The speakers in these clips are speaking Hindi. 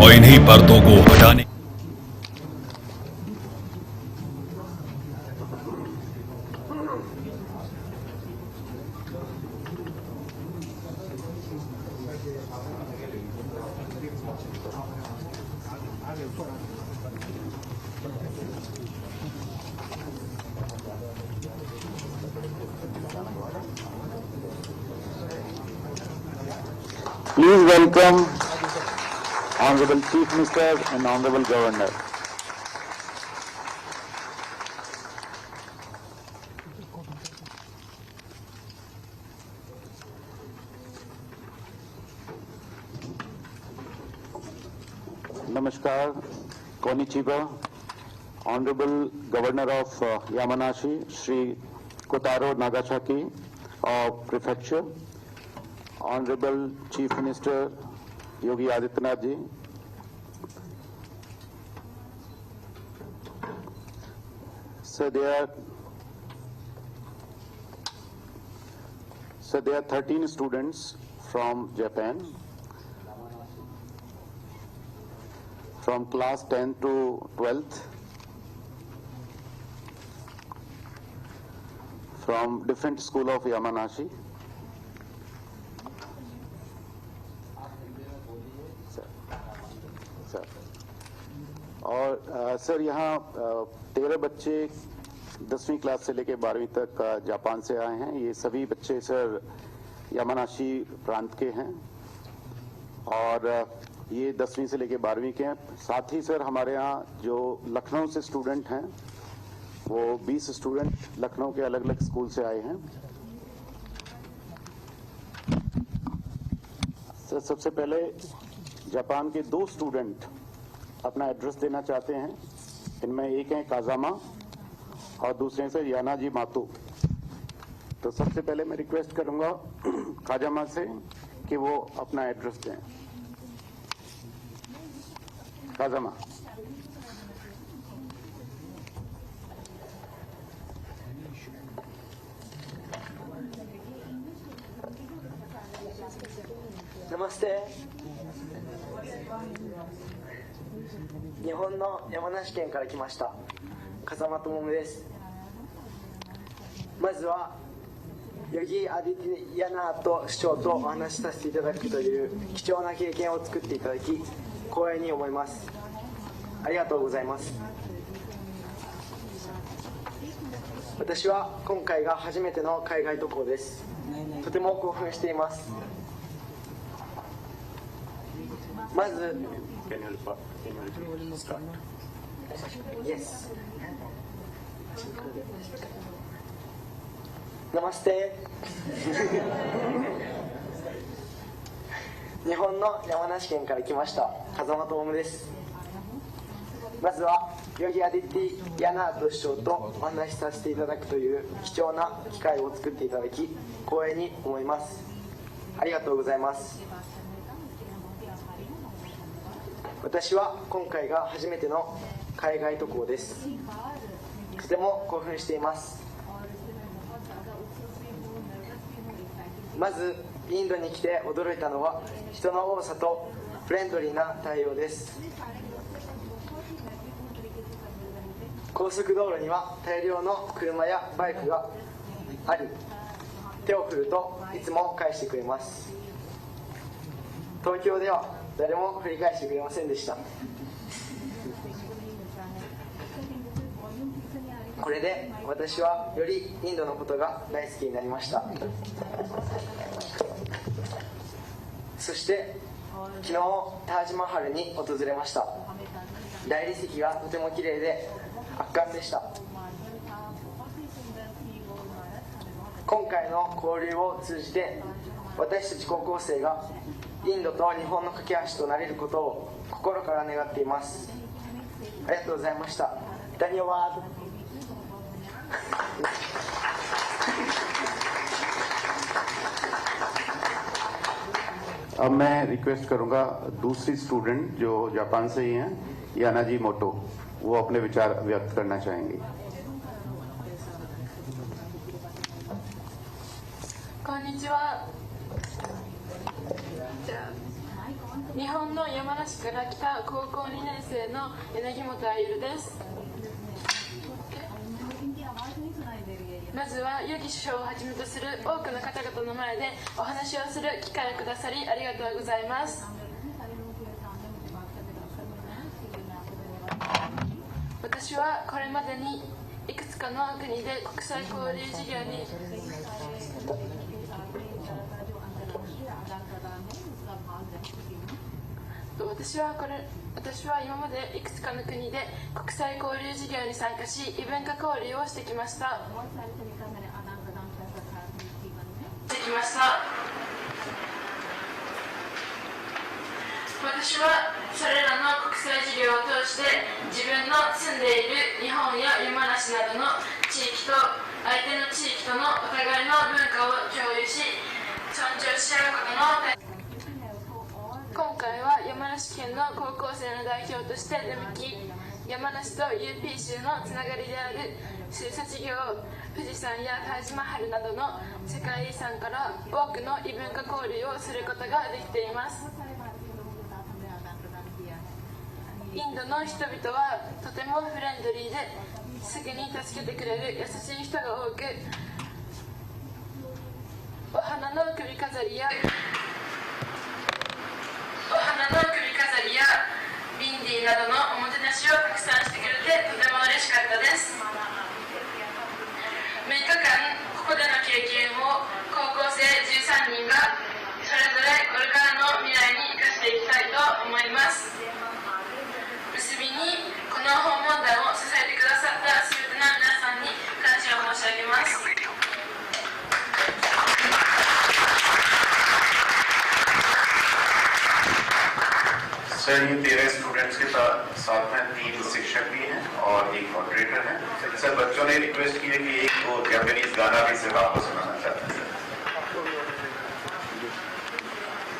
और इन्हीं पर्दों को हटाने Please welcome Honorable Chief Minister and Honorable Governor. Namaskar, Konnichiwa, Honorable Governor of Yamanashi, Shri Kotaro Nagasaki of Prefecture, Honorable Chief Minister Yogi Adityanath ji, so there are 13 students from Japan, from class 10 to 12th, from different school of Yamanashi. और सर यहाँ 13 बच्चे 10वीं क्लास से लेकर 12वीं तक जापान से आए हैं। ये सभी बच्चे सर यामानाशी प्रांत के हैं और ये 10वीं से लेकर 12वीं के हैं। साथ ही सर हमारे यहाँ जो लखनऊ से स्टूडेंट हैं वो 20 स्टूडेंट लखनऊ के अलग अलग स्कूल से आए हैं। सर सबसे पहले जापान के 2 स्टूडेंट अपना एड्रेस देना चाहते हैं। इनमें एक है काजामा और दूसरे से यानाजी मातो। तो सबसे पहले मैं रिक्वेस्ट करूंगा काजामा से कि वो अपना एड्रेस दें। काजामा। नमस्ते। 日本の山梨県から来ました風間智です。まずはヨギ・アディティヤナート市長とお話しさせていただくという貴重な経験を作っていただき光栄に思います。ありがとうございます。私は今回が初めての海外渡航です。とても興奮しています。まずYes. ナマステ。日本の山梨県から来ました風間智です。まずはヨギ・アディティ・ヤナート市長とお話しさせていただくという貴重な機会を作っていただき光栄に思います。ありがとうございます。私は今回が初めての海外渡航です。とても興奮しています。まずインドに来て驚いたのは人の多さとフレンドリーな対応です。高速道路には大量の車やバイクがあり、手を振るといつも返してくれます。東京では誰も振り返してくれませんでした。これで私はよりインドのことが大好きになりました。そして昨日タージマハルに訪れました。大理石がとても綺麗で圧巻でした。今回の交流を通じて私たち高校生がインドと日本の架け橋となれることを心から願っています。ありがとうございました。ダニオワード。अब मैं रिक्वेस्ट करूंगा दूसरी स्टूडेंट जो जापान से ही हैं, यानाजी मोटो, वो अपने विचार व्यक्त करना चाहेंगी। こんにちは。じゃあ日本の山梨から来た高校2年生の柳本愛瑠です。まずはユキ首相をはじめとする多くの方々の前でお話をする機会をくださりありがとうございます。私はこれまでにいくつかの国で国際交流事業に私は今までいくつかの国で国際交流事業に参加し異文化交流をしてきました。私はそれらの国際事業を通して自分の住んでいる日本や山梨などの地域と相手の地域とのお互いの文化を共有し尊重し合うことの今回は山梨県の高校生の代表として出向き山梨と UP 州のつながりである州卒業富士山やタージマハルなどの世界遺産から多くの異文化交流をすることができています。インドの人々はとてもフレンドリーですぐに助けてくれる優しい人が多く、お花の首飾りやビンディーなどのおもてなしをたくさんしてくれてとても嬉しかったです。6日間ここでの経験を高校生13人がそれぞれこれからの未来に生かしていきたいと思います。結びにこの訪問団を支えてくださった全ての皆さんに感謝を申し上げます。सर, ये 13 स्टूडेंट्स के साथ में 3 शिक्षक भी हैं और एक मॉडरेटर हैं। सर, बच्चों ने रिक्वेस्ट की है कि एक वो जापानीज गाना भी सिर्फ आपको सुनाना चाहते हैं।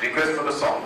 Request for the song.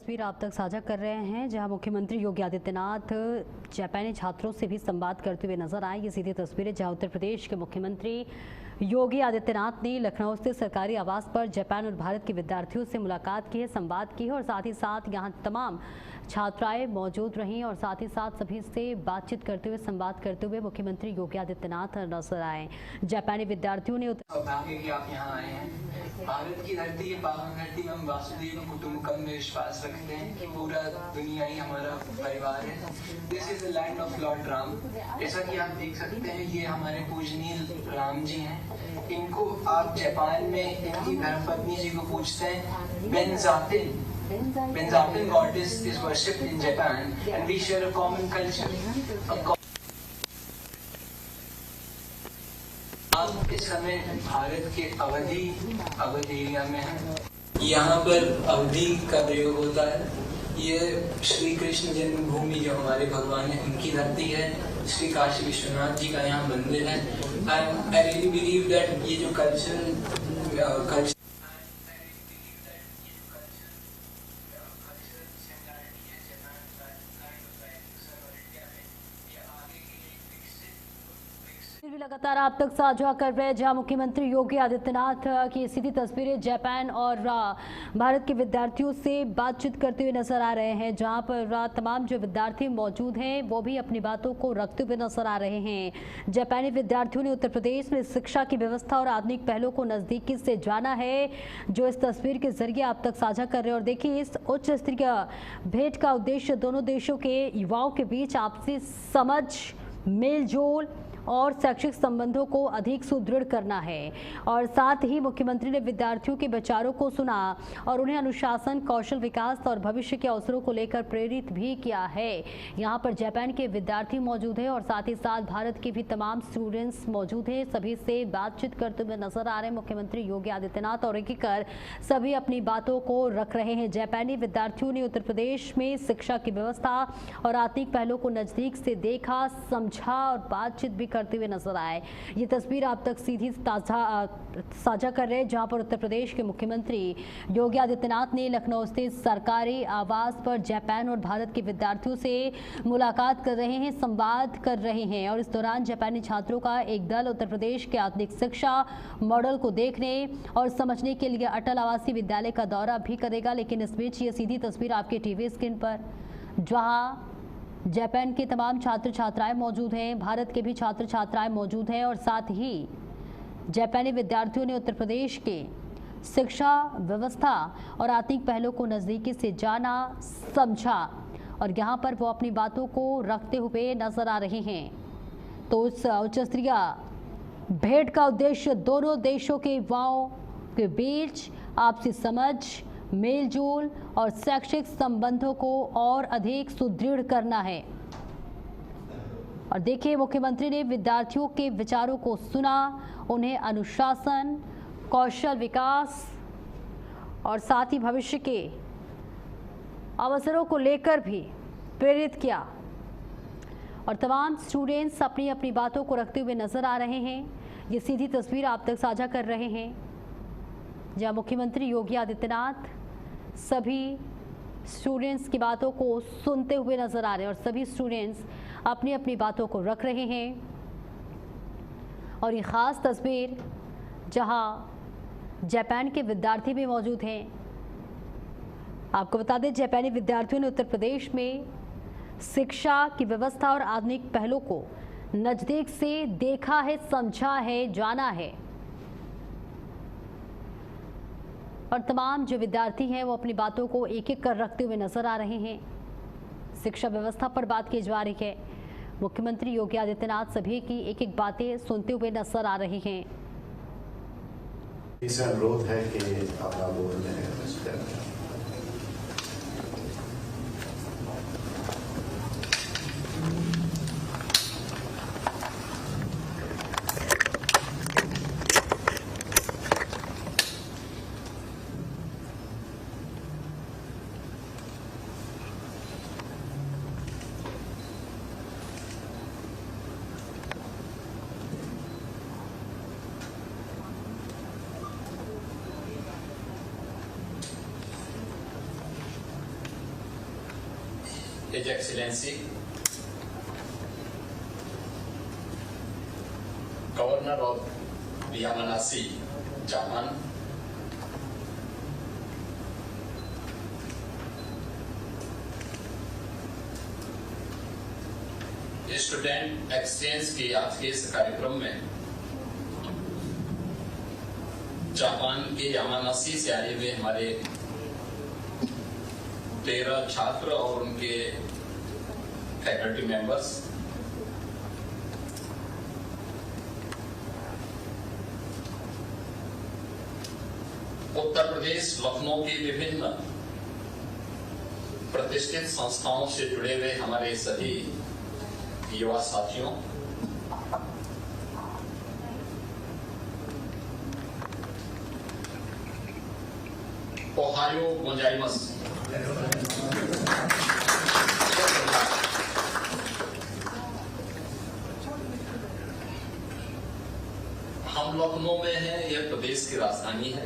तस्वीर आप तक साझा कर रहे हैं जहां मुख्यमंत्री योगी आदित्यनाथ जापानी छात्रों से भी संवाद करते हुए नजर आए। ये सीधी तस्वीरें जहां उत्तर प्रदेश के मुख्यमंत्री योगी आदित्यनाथ ने लखनऊ स्थित सरकारी आवास पर जापान और भारत के विद्यार्थियों से मुलाकात की है, संवाद की है और साथ ही साथ यहां तमाम छात्राएं मौजूद रहीं और साथ ही साथ सभी से बातचीत करते हुए संवाद करते हुए मुख्यमंत्री योगी आदित्यनाथ नजर आए। जापानी विद्यार्थियों ने सौभाग्य कि आप यहाँ आए हैं। भारत की धरती ये पावन धरती, हम वासुदेव कुटुंबकम में विश्वास रखते हैं कि पूरा दुनिया ही हमारा परिवार है। This is the land of Lord Ram. जैसा कि आप देख सकते हैं ये हमारे पूजनीय राम जी हैं। इनको आप जापान में इनकी धर्मपत्नी जी को पूछते हैं। Benzatin goddess is worshipped in Japan and we share a common culture. आप इस समय भारत के अवध एरिया में हैं। यहाँ पर अवधी का प्रयोग होता है ये श्री कृष्ण जन्मभूमि जो हमारे भगवान है उनकी धरती है। श्री काशी विश्वनाथ जी का यहाँ मंदिर है। आई रियली बिलीव दैट ये जो कल्चर लगातार आप तक साझा कर रहे हैं, जहां मुख्यमंत्री योगी आदित्यनाथ की सीधी तस्वीरें जापान और भारत के विद्यार्थियों से बातचीत करते हुए नजर आ रहे हैं, जहां पर तमाम जो विद्यार्थी मौजूद हैं वो भी अपनी बातों को रखते हुए नजर आ रहे हैं। जापानी विद्यार्थियों ने उत्तर प्रदेश में शिक्षा की व्यवस्था और आधुनिक पहलों को नजदीकी से जाना है, जो इस तस्वीर के जरिए आप तक साझा कर रहे हैं। और देखिए, इस उच्च स्तरीय भेंट का उद्देश्य दोनों देशों के युवाओं के बीच आपसी समझ, मेलजोल और शैक्षिक संबंधों को अधिक सुदृढ़ करना है। और साथ ही मुख्यमंत्री ने विद्यार्थियों के विचारों को सुना और उन्हें अनुशासन, कौशल विकास और भविष्य के अवसरों को लेकर प्रेरित भी किया है। यहाँ पर जापान के विद्यार्थी मौजूद हैं और साथ ही साथ भारत के भी तमाम स्टूडेंट्स मौजूद हैं। सभी से बातचीत करते हुए नजर आ रहे हैं मुख्यमंत्री योगी आदित्यनाथ, और एक कर सभी अपनी बातों को रख रहे हैं। जापानी विद्यार्थियों ने उत्तर प्रदेश में शिक्षा की व्यवस्था और आर्थिक पहलों को नजदीक से देखा, समझा और बातचीत भी करते हुए नजर आए। ये तस्वीर आप तक सीधी साझा कर रहे हैं, जहां पर उत्तर प्रदेश के मुख्यमंत्री योगी आदित्यनाथ ने लखनऊ स्थित सरकारी आवास पर जापान और भारत के विद्यार्थियों से मुलाकात कर रहे हैं, संवाद कर रहे हैं। और इस दौरान जापानी छात्रों का एक दल उत्तर प्रदेश के आधुनिक शिक्षा मॉडल को देखने और समझने के लिए अटल आवासीय विद्यालय का दौरा भी करेगा। लेकिन इस बीच ये सीधी तस्वीर आपके टीवी स्क्रीन पर, जहां जापान के तमाम छात्र छात्राएं मौजूद हैं, भारत के भी छात्र छात्राएं मौजूद हैं, और साथ ही जापानी विद्यार्थियों ने उत्तर प्रदेश के शिक्षा व्यवस्था और आर्थिक पहलों को नज़दीकी से जाना, समझा और यहाँ पर वो अपनी बातों को रखते हुए नजर आ रहे हैं। तो उस उच्च स्तरीय भेंट का उद्देश्य दोनों देशों के युवाओं के बीच आपसी समझ, मेलजोल और शैक्षिक संबंधों को और अधिक सुदृढ़ करना है। और देखिए, मुख्यमंत्री ने विद्यार्थियों के विचारों को सुना, उन्हें अनुशासन, कौशल विकास और साथ ही भविष्य के अवसरों को लेकर भी प्रेरित किया। और तमाम स्टूडेंट्स अपनी अपनी बातों को रखते हुए नजर आ रहे हैं। ये सीधी तस्वीर आप तक साझा कर रहे हैं, जहां मुख्यमंत्री योगी आदित्यनाथ सभी स्टूडेंट्स की बातों को सुनते हुए नजर आ रहे हैं और सभी स्टूडेंट्स अपनी अपनी बातों को रख रहे हैं। और ये खास तस्वीर जहां जापान के विद्यार्थी भी मौजूद हैं। आपको बता दें, जापानी विद्यार्थियों ने उत्तर प्रदेश में शिक्षा की व्यवस्था और आधुनिक पहलों को नजदीक से देखा है, समझा है, जाना है। और तमाम जो विद्यार्थी हैं वो अपनी बातों को एक एक कर रखते हुए नजर आ रहे हैं। शिक्षा व्यवस्था पर बात की जा रही है। मुख्यमंत्री योगी आदित्यनाथ सभी की एक एक बातें सुनते हुए नजर आ रही हैं। इस अनुरोध है कि अपना बोल His Excellency, Governor of Yamanashi, Japan, student exchange के आज के इस कार्यक्रम में जापान के यामानाशी से आए हुए हमारे 13 छात्र और उनके फैकल्टी मेंबर्स, उत्तर प्रदेश लखनऊ की विभिन्न प्रतिष्ठित संस्थाओं से जुड़े हुए हमारे सभी युवा साथियों, ओहायो गोजाइमस। हम लखनऊ में हैं, यह प्रदेश की राजधानी है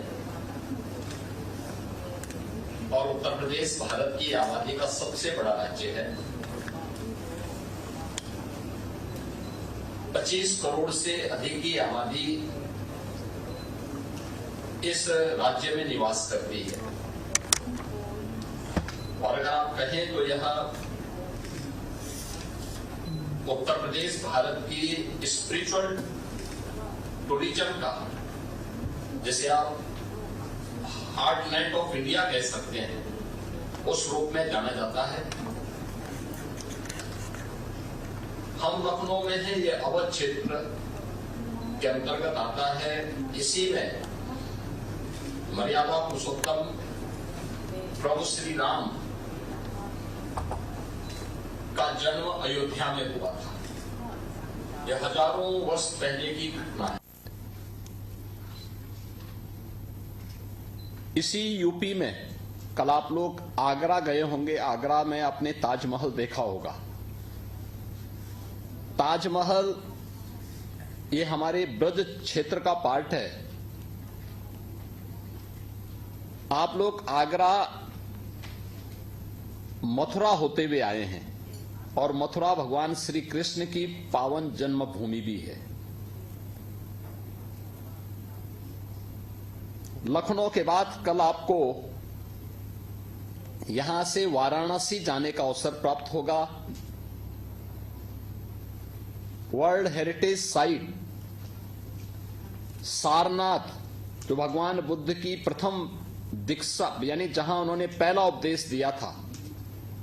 और उत्तर प्रदेश भारत की आबादी का सबसे बड़ा राज्य है। 25 करोड़ से अधिक की आबादी इस राज्य में निवास करती है और अगर आप कहें तो यह उत्तर प्रदेश भारत की स्पिरिचुअल टूरिज्म का, जिसे आप हार्टलैंड ऑफ इंडिया कह सकते हैं, उस रूप में जाना जाता है। हम लखनऊ में हैं, ये अवध क्षेत्र के अंतर्गत आता है। इसी में मर्यादा पुरुषोत्तम प्रभु श्री राम का जन्म अयोध्या में हुआ था। यह हजारों वर्ष पहले की घटना है। इसी यूपी में कल आप लोग आगरा गए होंगे। आगरा में आपने ताजमहल देखा होगा। ताजमहल ये हमारे ब्रज क्षेत्र का पार्ट है। आप लोग आगरा मथुरा होते हुए आए हैं और मथुरा भगवान श्री कृष्ण की पावन जन्मभूमि भी है। लखनऊ के बाद कल आपको यहां से वाराणसी जाने का अवसर प्राप्त होगा। वर्ल्ड हेरिटेज साइट सारनाथ, जो भगवान बुद्ध की प्रथम दीक्षा यानी जहां उन्होंने पहला उपदेश दिया था,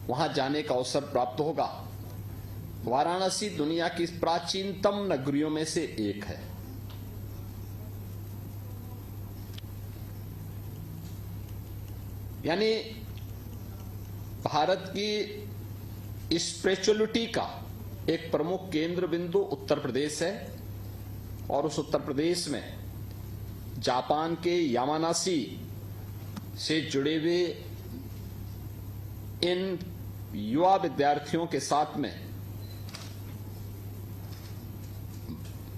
वहां जाने का अवसर प्राप्त होगा। वाराणसी दुनिया की प्राचीनतम नगरियों में से एक है। यानी भारत की स्पिरिचुअलिटी का एक प्रमुख केंद्र बिंदु उत्तर प्रदेश है और उस उत्तर प्रदेश में जापान के यामानासी से जुड़े हुए इन युवा विद्यार्थियों के साथ में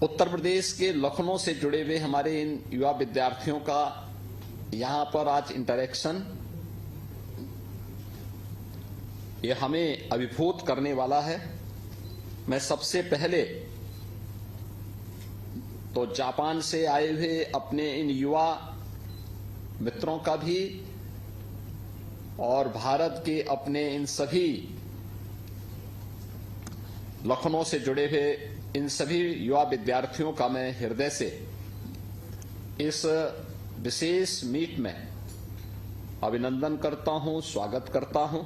उत्तर प्रदेश के लखनऊ से जुड़े हुए हमारे इन युवा विद्यार्थियों का यहां पर आज इंटरेक्शन ये हमें अभिभूत करने वाला है। मैं सबसे पहले तो जापान से आए हुए अपने इन युवा मित्रों का भी और भारत के अपने इन सभी लखनऊ से जुड़े हुए इन सभी युवा विद्यार्थियों का मैं हृदय से इस विशेष मीट में अभिनंदन करता हूं, स्वागत करता हूं।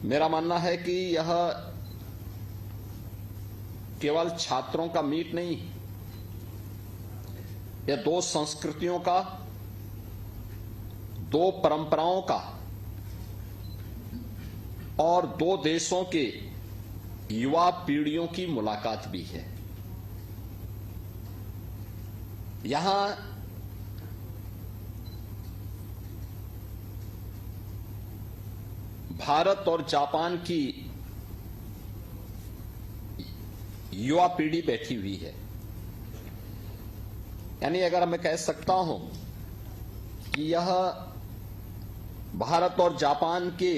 मेरा मानना है कि यह केवल छात्रों का मीट नहीं, यह दो संस्कृतियों का, दो परंपराओं का और दो देशों के युवा पीढ़ियों की मुलाकात भी है। यहां भारत और जापान की युवा पीढ़ी बैठी हुई है। यानी अगर मैं कह सकता हूं कि यह भारत और जापान के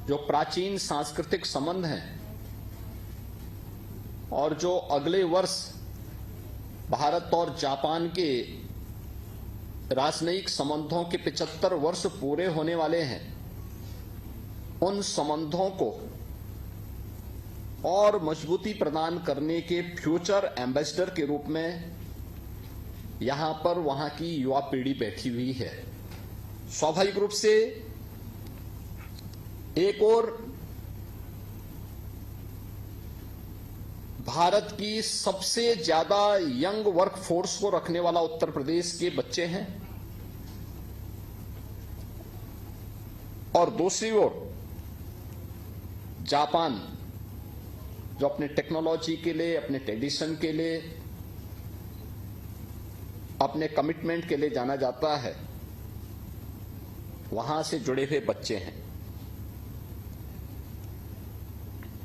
जो प्राचीन सांस्कृतिक संबंध हैं और जो अगले वर्ष भारत और जापान के राजनयिक संबंधों के 75 वर्ष पूरे होने वाले हैं, उन संबंधों को और मजबूती प्रदान करने के फ्यूचर एम्बेसडर के रूप में यहां पर वहां की युवा पीढ़ी बैठी हुई है। स्वाभाविक रूप से एक और भारत की सबसे ज्यादा यंग वर्क फोर्स को रखने वाला उत्तर प्रदेश के बच्चे हैं और दूसरी ओर जापान जो अपने टेक्नोलॉजी के लिए, अपने ट्रेडिशन के लिए, अपने कमिटमेंट के लिए जाना जाता है, वहां से जुड़े हुए बच्चे हैं।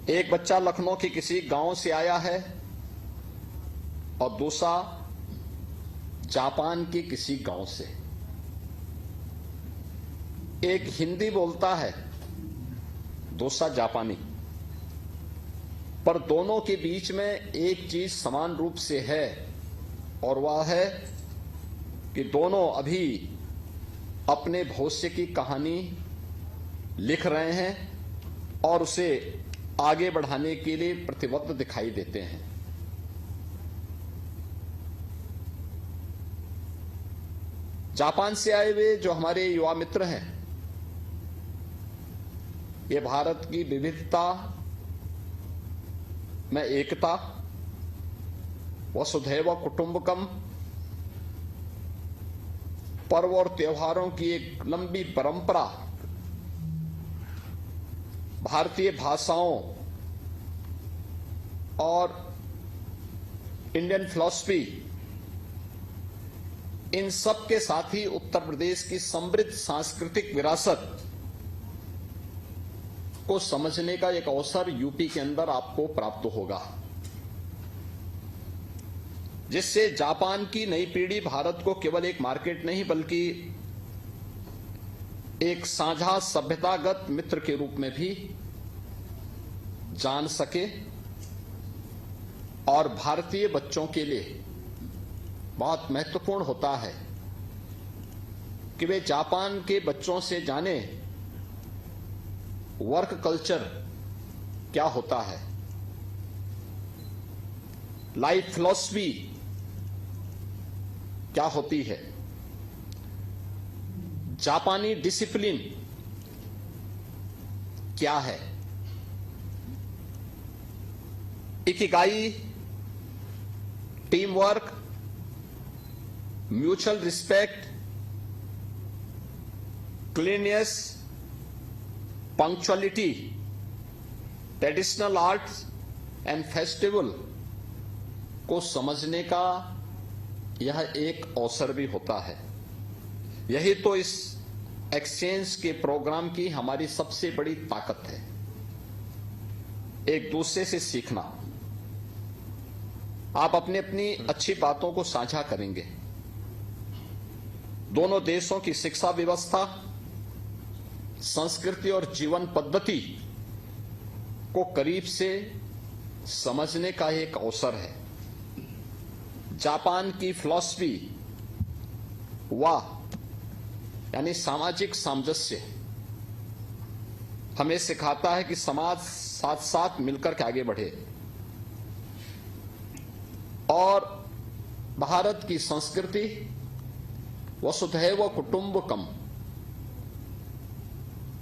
एक बच्चा लखनऊ के किसी गांव से आया है और दूसरा जापान के किसी गांव से। एक हिंदी बोलता है, दूसरा जापानी, पर दोनों के बीच में एक चीज समान रूप से है और वह है कि दोनों अभी अपने भविष्य की कहानी लिख रहे हैं और उसे आगे बढ़ाने के लिए प्रतिबद्ध दिखाई देते हैं। जापान से आए हुए जो हमारे युवा मित्र हैं, ये भारत की विविधता में एकता, वसुधैव कुटुंबकम, पर्व और त्योहारों की एक लंबी परंपरा, भारतीय भाषाओं और इंडियन फिलॉसफी, इन सब के साथ ही उत्तर प्रदेश की समृद्ध सांस्कृतिक विरासत को समझने का एक अवसर यूपी के अंदर आपको प्राप्त होगा, जिससे जापान की नई पीढ़ी भारत को केवल एक मार्केट नहीं बल्कि एक साझा सभ्यतागत मित्र के रूप में भी जान सके और भारतीय बच्चों के लिए बहुत महत्वपूर्ण होता है कि वे जापान के बच्चों से जाने वर्क कल्चर क्या होता है, लाइफ फिलॉसफी क्या होती है, जापानी डिसिप्लिन क्या है, ikigai, team work, mutual respect, cleanness, punctuality, traditional arts and festival को समझने का यह एक अवसर भी होता है। यही तो इस एक्सचेंज के प्रोग्राम की हमारी सबसे बड़ी ताकत है, एक दूसरे से सीखना। आप अपनी अपनी अच्छी बातों को साझा करेंगे, दोनों देशों की शिक्षा व्यवस्था, संस्कृति और जीवन पद्धति को करीब से समझने का एक अवसर है। जापान की फिलॉसफी यानी सामाजिक सामंजस्य हमें सिखाता है कि समाज साथ साथ मिलकर के आगे बढ़े, और भारत की संस्कृति वसुधैव कुटुंबकम,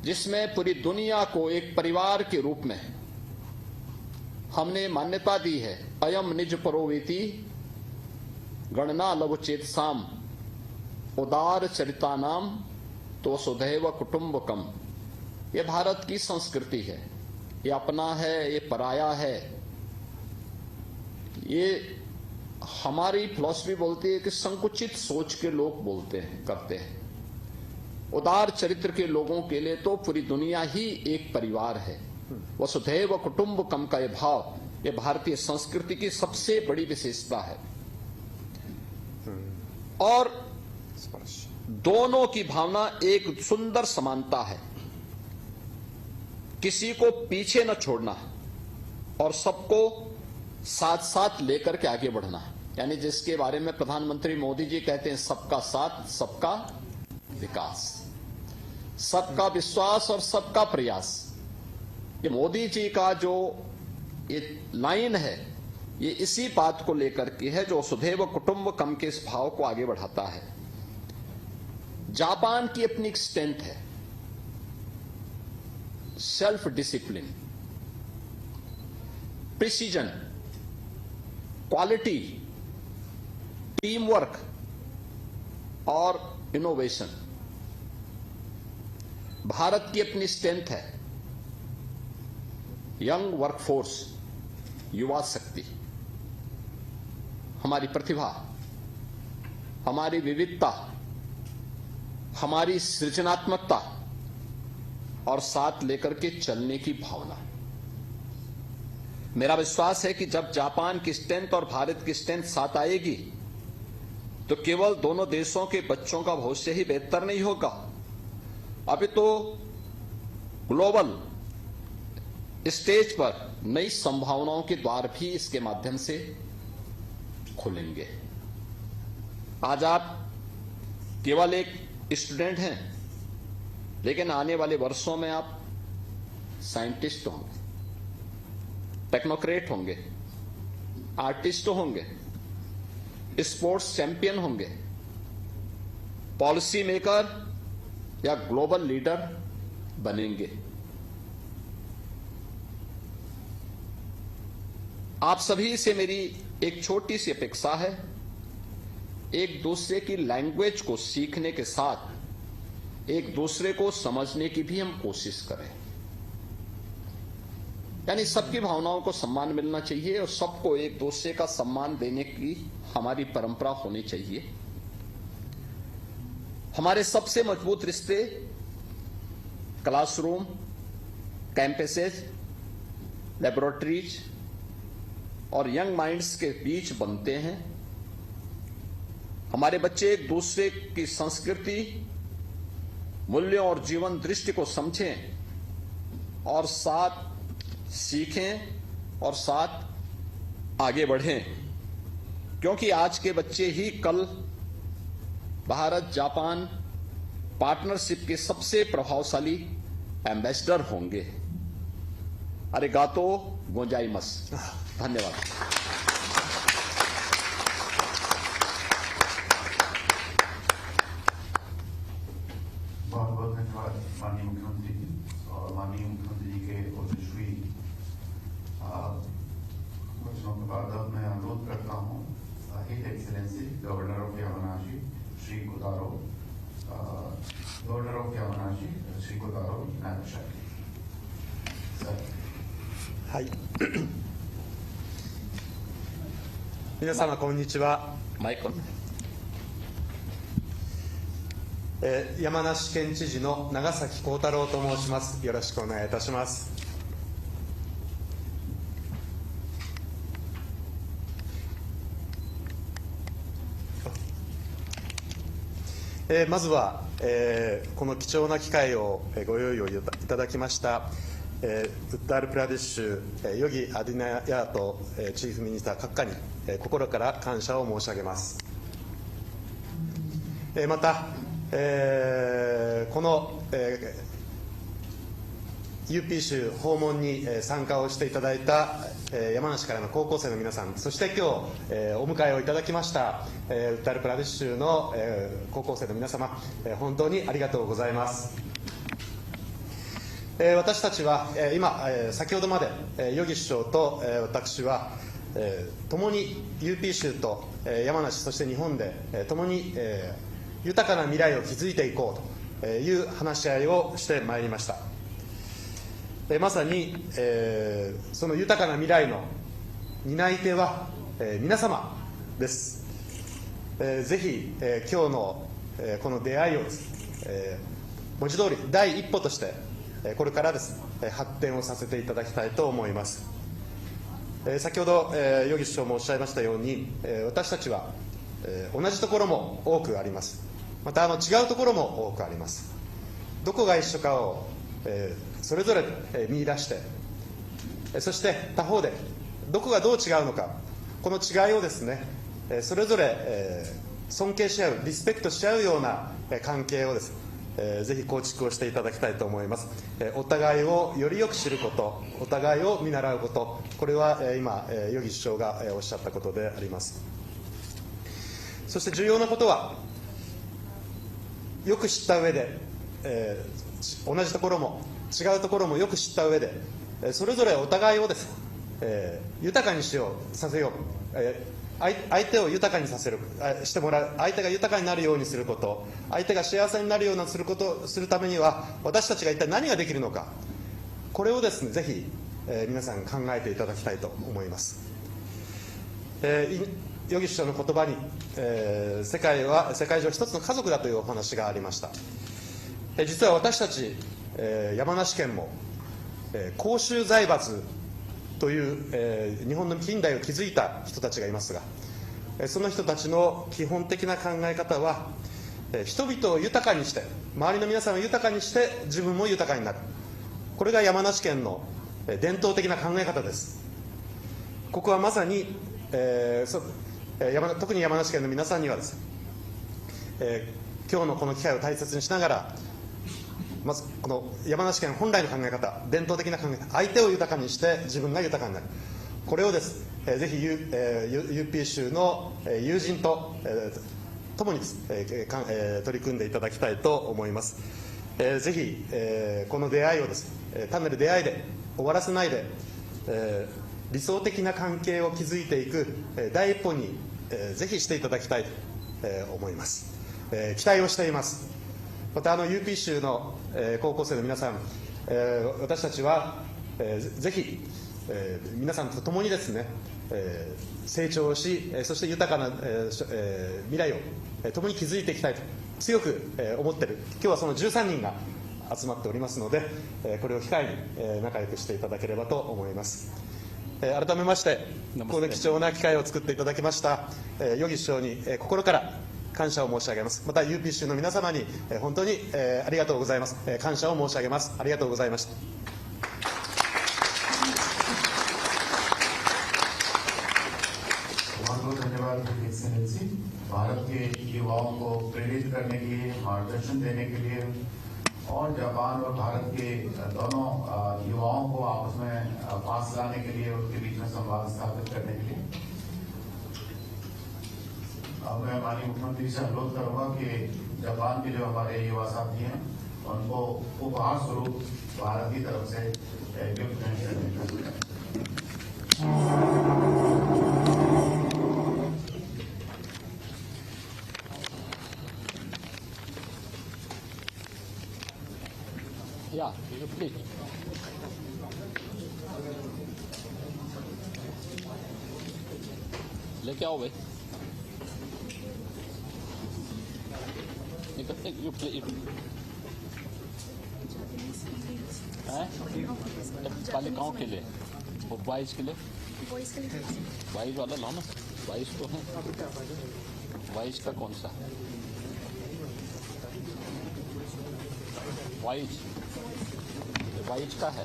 जिसमें पूरी दुनिया को एक परिवार के रूप में हमने मान्यता दी है। अयम निज परोवेति गणना लवचेतसाम उदार चरिता नाम तो वसुधैव कुटुंबकम। ये भारत की संस्कृति है, ये अपना है, ये पराया है। ये हमारी फिलॉसफी बोलती है कि संकुचित सोच के लोग बोलते हैं, करते हैं। उदार चरित्र के लोगों के लिए तो पूरी दुनिया ही एक परिवार है। वसुधैव कुटुंबकम का ये भाव, ये भारतीय संस्कृति की सबसे बड़ी विशेषता है। और दोनों की भावना एक सुंदर समानता है, किसी को पीछे न छोड़ना और सबको साथ साथ लेकर के आगे बढ़ना, यानी जिसके बारे में प्रधानमंत्री मोदी जी कहते हैं, सबका साथ सबका विकास, सबका विश्वास और सबका प्रयास। ये मोदी जी का जो ये लाइन है, ये इसी बात को लेकर के है जो वसुधैव कुटुंबकम के इस भाव को आगे बढ़ाता है। जापान की अपनी एक स्ट्रेंथ है, self discipline, precision, quality, team work और इनोवेशन। भारत की अपनी स्ट्रेंथ है यंग वर्कफोर्स, युवा शक्ति, हमारी प्रतिभा, हमारी विविधता, हमारी सृजनात्मकता और साथ लेकर के चलने की भावना। मेरा विश्वास है कि जब जापान की स्ट्रेंथ और भारत की स्ट्रेंथ साथ आएगी तो केवल दोनों देशों के बच्चों का भविष्य ही बेहतर नहीं होगा, अभी तो ग्लोबल स्टेज पर नई संभावनाओं के द्वार भी इसके माध्यम से खुलेंगे। आज आप केवल एक स्टूडेंट हैं, लेकिन आने वाले वर्षों में आप साइंटिस्ट होंगे, टेक्नोक्रेट होंगे, आर्टिस्ट होंगे, स्पोर्ट्स चैंपियन होंगे, पॉलिसी मेकर या ग्लोबल लीडर बनेंगे। आप सभी से मेरी एक छोटी सी अपेक्षा है, एक दूसरे की लैंग्वेज को सीखने के साथ एक दूसरे को समझने की भी हम कोशिश करें। यानी सबकी भावनाओं को सम्मान मिलना चाहिए और सबको एक दूसरे का सम्मान देने की हमारी परंपरा होनी चाहिए। हमारे सबसे मजबूत रिश्ते क्लासरूम, कैंपसेस, लेबोरेटरीज और यंग माइंड्स के बीच बनते हैं। हमारे बच्चे एक दूसरे की संस्कृति, मूल्यों और जीवन दृष्टि को समझें और साथ सीखें और साथ आगे बढ़ें, क्योंकि आज के बच्चे ही कल भारत जापान पार्टनरशिप के सबसे प्रभावशाली एम्बेसडर होंगे। अरिगातो गोजाइमासु। धन्यवाद। बहुत बहुत धन्यवाद माननीय मुख्यमंत्री जी और माननीय मुख्यमंत्री जी के ओजस्वी वचनों के बाद अब मैं अनुरोध करता हूँ his excellency governor of Yamanashi Shri Kotaro Nagasaki sir. はい。皆様こんにちは。マイク。山梨県知事の長崎幸太郎と申します。よろしくお願いいたします。まずは、この貴重な機会をご用意をいただきましたウッタールプラディッシュヨギ・アディナヤートチーフミニスター閣下に心から感謝を申し上げます。また、このUP 州訪問に参加をしていただいた山梨からの高校生の皆さん、そして今日お迎えをいただきましたウッタールプラディッシュの高校生の皆様、本当にありがとうございます。私たちは今先ほどまでヨギ首相と私は共に UP 州と山梨、そして日本で共に豊かな未来を築いていこうという話し合いをしてまいりました。まさにその豊かな未来の担い手は皆様です。ぜひ今日のこの出会いを文字通り第一歩としてこれからです発展をさせていただきたいと思います。先ほどヨギ首相もおっしゃいましたように、私たちは同じところも多くあります。また違うところも多くあります。どこが一緒かをそれぞれ見出して、そして他方でどこがどう違うのか、この違いをですねそれぞれ尊敬し合う、リスペクトし合うような関係をですねぜひ構築をしていただきたいと思います。お互いをよりよく知ること、お互いを見習うこと、これは今ヨギ首相がおっしゃったことであります。そして重要なことは、よく知った上で、同じところも違うところもよく知った上で、それぞれお互いをですね豊かにさせよう、相手を豊かにしてもらう、相手が豊かになるようにすること、相手が幸せになるようなするためには私たちが一体何ができるのか、これをですねぜひ皆さん考えていただきたいと思います。ヨギ首相の言葉に、世界上一つの家族だというお話がありました。実は私たち、山梨県も公衆財閥という、日本の近代を築いた人たちがいますが、その人たちの基本的な考え方は、人々を豊かにして、周りの皆さんを豊かにして自分も豊かになる、これが山梨県の伝統的な考え方です。ここはまさに、特に山梨県の皆さんにはですね、今日のこの機会を大切にしながら、まずこの山梨県本来の考え方、伝統的な考え方、相手を豊かにして自分が豊かになる、これをですね、ぜひ UP 州の友人と共にです、取り組んでいただきたいと思います。ぜひこの出会いをですね、単なる出会いで終わらせないで、理想的な関係を築いていく第一歩にぜひしていただきたいと思います。期待をしています。またUP 州の高校生の皆さん、私たちはぜひ皆さんと共にですね、成長し、そして豊かな未来を共に築いていきたいと強く思っている、今日はその13人が集まっておりますので、これを機会に仲良くしていただければと思います。改めましてこの貴重な機会を作っていただきました与儀首相に心から感謝を申し上げます。また UP 州の皆様に本当にありがとうございます。感謝を申し上げます。ありがとうございました。बहुत बहुत धन्यवाद एक्सेलेंसी। भारत के युवाओं को प्रेरित करने के लिए, मार्गदर्शन देने के लिए और जापान और भारत के दोनों युवाओं को आपस में पास लाने के लिए, उनके बीच में संवाद स्थापित करने के लिए अब मैं माननीय मुख्यमंत्री से अनुरोध करूंगा कि जापान के जो हमारे युवा साथी हैं उनको उपहार स्वरूप भारत की तरफ से गिफ्ट करने का Yeah, please. लेके आओ भाई। You play. हैं? पहले गाँव के लिए, वो 22 के लिए, 22 वाला लाओ ना, 22 तो है, 22 का कौन सा? 22 का है।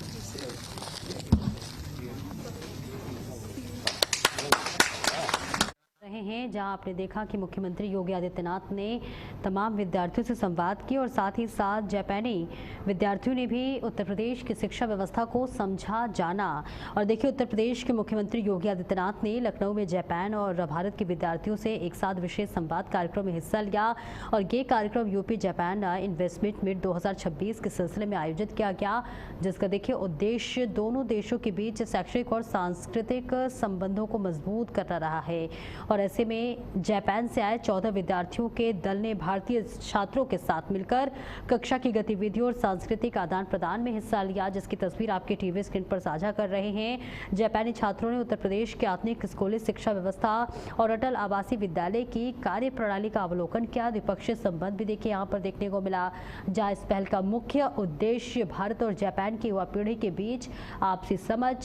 रहे हैं जहां आपने देखा कि मुख्यमंत्री योगी आदित्यनाथ ने तमाम विद्यार्थियों से संवाद किया और साथ ही साथ जापानी विद्यार्थियों ने भी उत्तर प्रदेश की शिक्षा व्यवस्था को समझा जाना। और देखिए, उत्तर प्रदेश के मुख्यमंत्री योगी आदित्यनाथ ने लखनऊ में जापान और भारत के विद्यार्थियों से एक साथ विशेष संवाद कार्यक्रम में हिस्सा लिया और ये कार्यक्रम यूपी जापान इन्वेस्टमेंट मीट 2026 के सिलसिले में आयोजित किया गया, जिसका देखिए उद्देश्य दोनों देशों के बीच शैक्षिक और सांस्कृतिक संबंधों को मजबूत करना रहा है। और ऐसे में जापान से आए 14 विद्यार्थियों के दल ने भारतीय छात्रों के साथ मिलकर कक्षा की गतिविधियों और सांस्कृतिक आदान प्रदान में हिस्सा लिया, जिसकी तस्वीर आपके टीवी स्क्रीन पर साझा कर रहे हैं। जापानी छात्रों ने उत्तर प्रदेश के आधुनिक स्कूली शिक्षा व्यवस्था और अटल आवासीय विद्यालय की कार्य प्रणाली का अवलोकन किया। द्विपक्षीय संबंध भी देखिए यहाँ पर देखने को मिला, जहाँ इस पहल का मुख्य उद्देश्य भारत और जापान की युवा पीढ़ी के बीच आपसी समझ,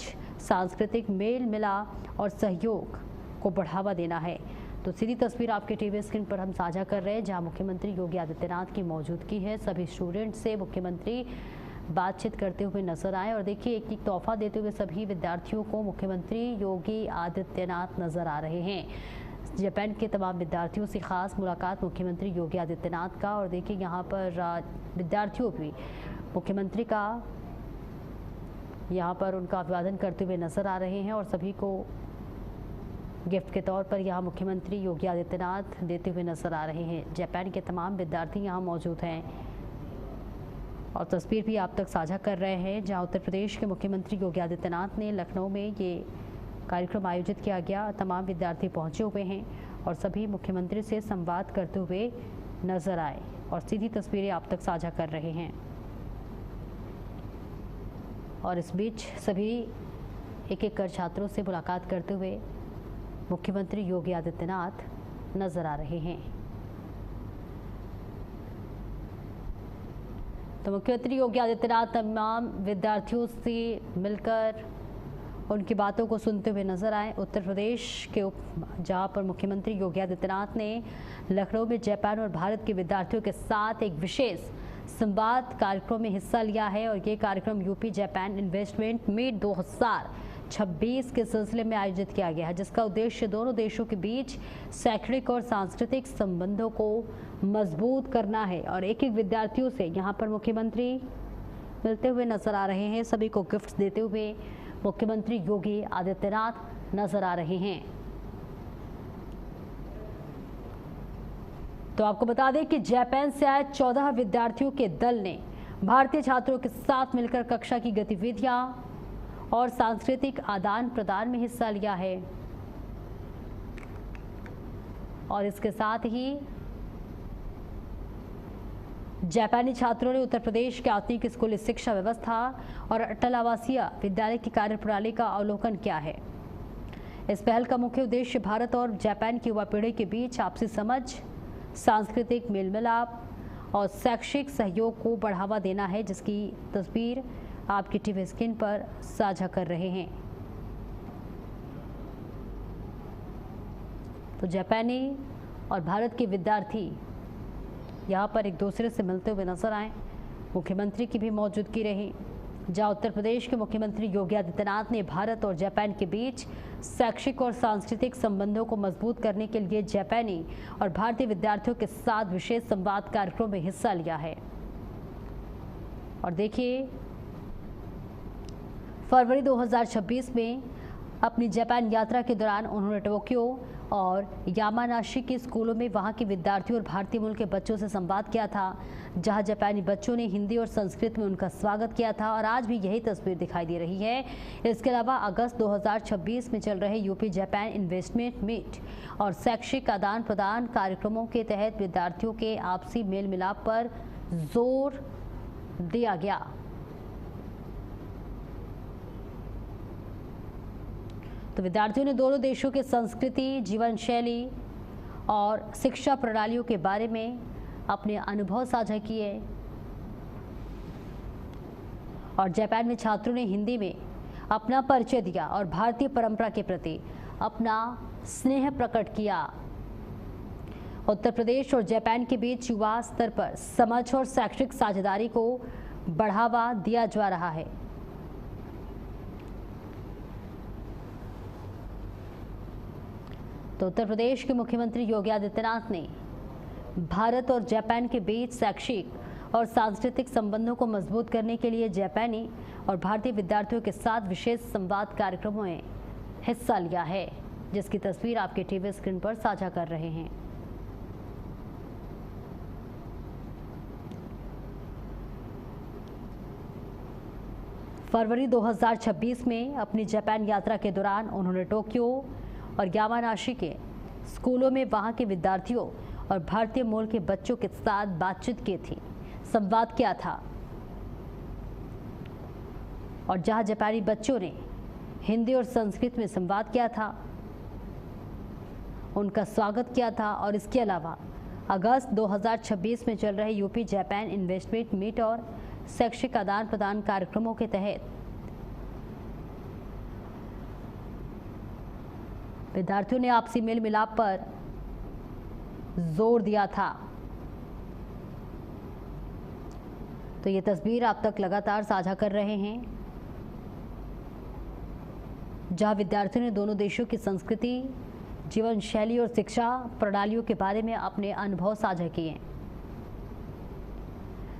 सांस्कृतिक मेल मिलाप और सहयोग को बढ़ावा देना है। तो सीधी तस्वीर आपके टीवी स्क्रीन पर हम साझा कर रहे हैं, जहां मुख्यमंत्री योगी आदित्यनाथ की मौजूदगी है। सभी स्टूडेंट से मुख्यमंत्री बातचीत करते हुए नजर आए और देखिए एक तोहफा देते हुए सभी विद्यार्थियों को मुख्यमंत्री योगी आदित्यनाथ नजर आ रहे हैं। जापान के तमाम विद्यार्थियों से खास मुलाकात मुख्यमंत्री योगी आदित्यनाथ का, और देखिए यहाँ पर विद्यार्थियों भी मुख्यमंत्री का यहाँ पर उनका अभिवादन करते हुए नजर आ रहे हैं और सभी को गिफ्ट के तौर पर यहाँ मुख्यमंत्री योगी आदित्यनाथ देते हुए नजर आ रहे हैं। जापान के तमाम विद्यार्थी यहाँ मौजूद हैं और तस्वीर भी आप तक साझा कर रहे हैं, जहाँ उत्तर प्रदेश के मुख्यमंत्री योगी आदित्यनाथ ने लखनऊ में ये कार्यक्रम आयोजित किया गया। तमाम विद्यार्थी पहुँचे हुए हैं और सभी मुख्यमंत्री से संवाद करते हुए नजर आए और सीधी तस्वीरें आप तक साझा कर रहे हैं। और इस बीच सभी एक एक कर छात्रों से मुलाकात करते हुए मुख्यमंत्री योगी आदित्यनाथ नजर आ रहे हैं। तो मुख्यमंत्री योगी आदित्यनाथ तमाम विद्यार्थियों से मिलकर उनकी बातों को सुनते हुए नजर आए। उत्तर प्रदेश के जहां पर मुख्यमंत्री योगी आदित्यनाथ ने लखनऊ में जापान और भारत के विद्यार्थियों के साथ एक विशेष संवाद कार्यक्रम में हिस्सा लिया है और ये कार्यक्रम यूपी जापान इन्वेस्टमेंट मीट 2026 के सिलसिले में आयोजित किया गया है, जिसका उद्देश्य दोनों देशों के बीच शैक्षणिक और सांस्कृतिक संबंधों को मजबूत करना है। और एक एक विद्यार्थियों से यहाँ पर मुख्यमंत्री मिलते हुए नजर आ रहे हैं, सभी को गिफ्ट देते हुए मुख्यमंत्री योगी आदित्यनाथ नजर आ रहे हैं। तो आपको बता दें कि जापान से आए 14 विद्यार्थियों के दल ने भारतीय छात्रों के साथ मिलकर कक्षा की गतिविधियां और सांस्कृतिक आदान प्रदान में हिस्सा लिया है। और इसके साथ ही जापानी छात्रों ने उत्तर प्रदेश के आधुनिक स्कूली शिक्षा व्यवस्था और अटल आवासीय विद्यालय की कार्यप्रणाली का अवलोकन किया है। इस पहल का मुख्य उद्देश्य भारत और जापान की युवा पीढ़ी के बीच आपसी समझ, सांस्कृतिक मेल मिलाप और शैक्षिक सहयोग को बढ़ावा देना है, जिसकी तस्वीर आपकी टीवी स्क्रीन पर साझा कर रहे हैं। तो जापानी और भारत के विद्यार्थी यहाँ पर एक दूसरे से मिलते हुए नजर आए। मुख्यमंत्री की भी मौजूदगी रही, जहाँ उत्तर प्रदेश के मुख्यमंत्री योगी आदित्यनाथ ने भारत और जापान के बीच शैक्षिक और सांस्कृतिक संबंधों को मजबूत करने के लिए जापानी और भारतीय विद्यार्थियों के साथ विशेष संवाद कार्यक्रम में हिस्सा लिया है। और देखिए, फरवरी 2026 में अपनी जापान यात्रा के दौरान उन्होंने टोक्यो और यामानाशी के स्कूलों में वहां के विद्यार्थियों और भारतीय मूल के बच्चों से संवाद किया था, जहां जापानी बच्चों ने हिंदी और संस्कृत में उनका स्वागत किया था। और आज भी यही तस्वीर दिखाई दे रही है। इसके अलावा अगस्त 2026 में चल रहे यूपी जापान इन्वेस्टमेंट मीट और शैक्षिक आदान प्रदान कार्यक्रमों के तहत विद्यार्थियों के आपसी मेल मिलाप पर जोर दिया गया। तो विद्यार्थियों ने दोनों देशों के संस्कृति, जीवन शैली और शिक्षा प्रणालियों के बारे में अपने अनुभव साझा किए। और जापान में छात्रों ने हिंदी में अपना परिचय दिया और भारतीय परंपरा के प्रति अपना स्नेह प्रकट किया। उत्तर प्रदेश और जापान के बीच युवा स्तर पर समझ और शैक्षिक साझेदारी को बढ़ावा दिया जा रहा है। तो उत्तर प्रदेश के मुख्यमंत्री योगी आदित्यनाथ ने भारत और जापान के बीच शैक्षिक और सांस्कृतिक संबंधों को मजबूत करने के लिए जापानी और भारतीय विद्यार्थियों के साथ विशेष संवाद कार्यक्रमों में हिस्सा लिया है, जिसकी तस्वीर आपके टीवी स्क्रीन पर साझा कर रहे हैं। फरवरी 2026 में अपनी जापान यात्रा के दौरान उन्होंने टोक्यो और यामानाशी के स्कूलों में वहां के विद्यार्थियों और भारतीय मूल के बच्चों के साथ बातचीत की थी, संवाद किया था। और जहां जापानी बच्चों ने हिंदी और संस्कृत में संवाद किया था, उनका स्वागत किया था। और इसके अलावा अगस्त 2026 में चल रहे यूपी जापान इन्वेस्टमेंट मीट और शैक्षिक आदान प्रदान कार्यक्रमों के तहत विद्यार्थियों ने आपसी मेल मिलाप पर जोर दिया था। तो ये तस्वीर आप तक लगातार साझा कर रहे हैं, जहां विद्यार्थियों ने दोनों देशों की संस्कृति, जीवन शैली और शिक्षा प्रणालियों के बारे में अपने अनुभव साझा किए।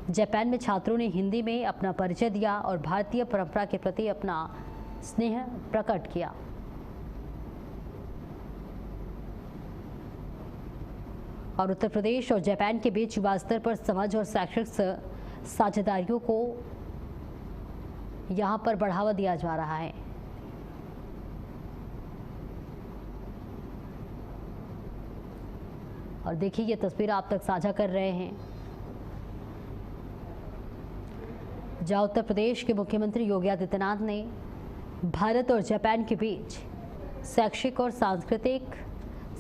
जापान में छात्रों ने हिंदी में अपना परिचय दिया और भारतीय परंपरा के प्रति अपना स्नेह प्रकट किया। और उत्तर प्रदेश और जापान के बीच युवा स्तर पर समझ और शैक्षिक साझेदारियों को यहां पर बढ़ावा दिया जा रहा है। और देखिए, ये तस्वीर आप तक साझा कर रहे हैं, जहां उत्तर प्रदेश के मुख्यमंत्री योगी आदित्यनाथ ने भारत और जापान के बीच शैक्षिक और सांस्कृतिक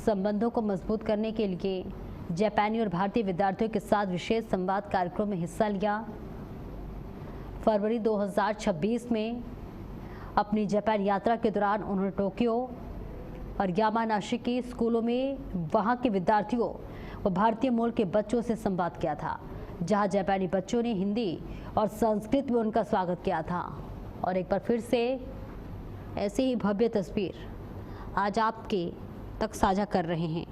संबंधों को मजबूत करने के लिए जापानी और भारतीय विद्यार्थियों के साथ विशेष संवाद कार्यक्रम में हिस्सा लिया। फरवरी 2026 में अपनी जापान यात्रा के दौरान उन्होंने टोक्यो और यामानाशी के स्कूलों में वहां के विद्यार्थियों व भारतीय मूल के बच्चों से संवाद किया था, जहां जापानी बच्चों ने हिंदी और संस्कृत में उनका स्वागत किया था। और एक बार फिर से ऐसी ही भव्य तस्वीर आज आपके तक साझा कर रहे हैं।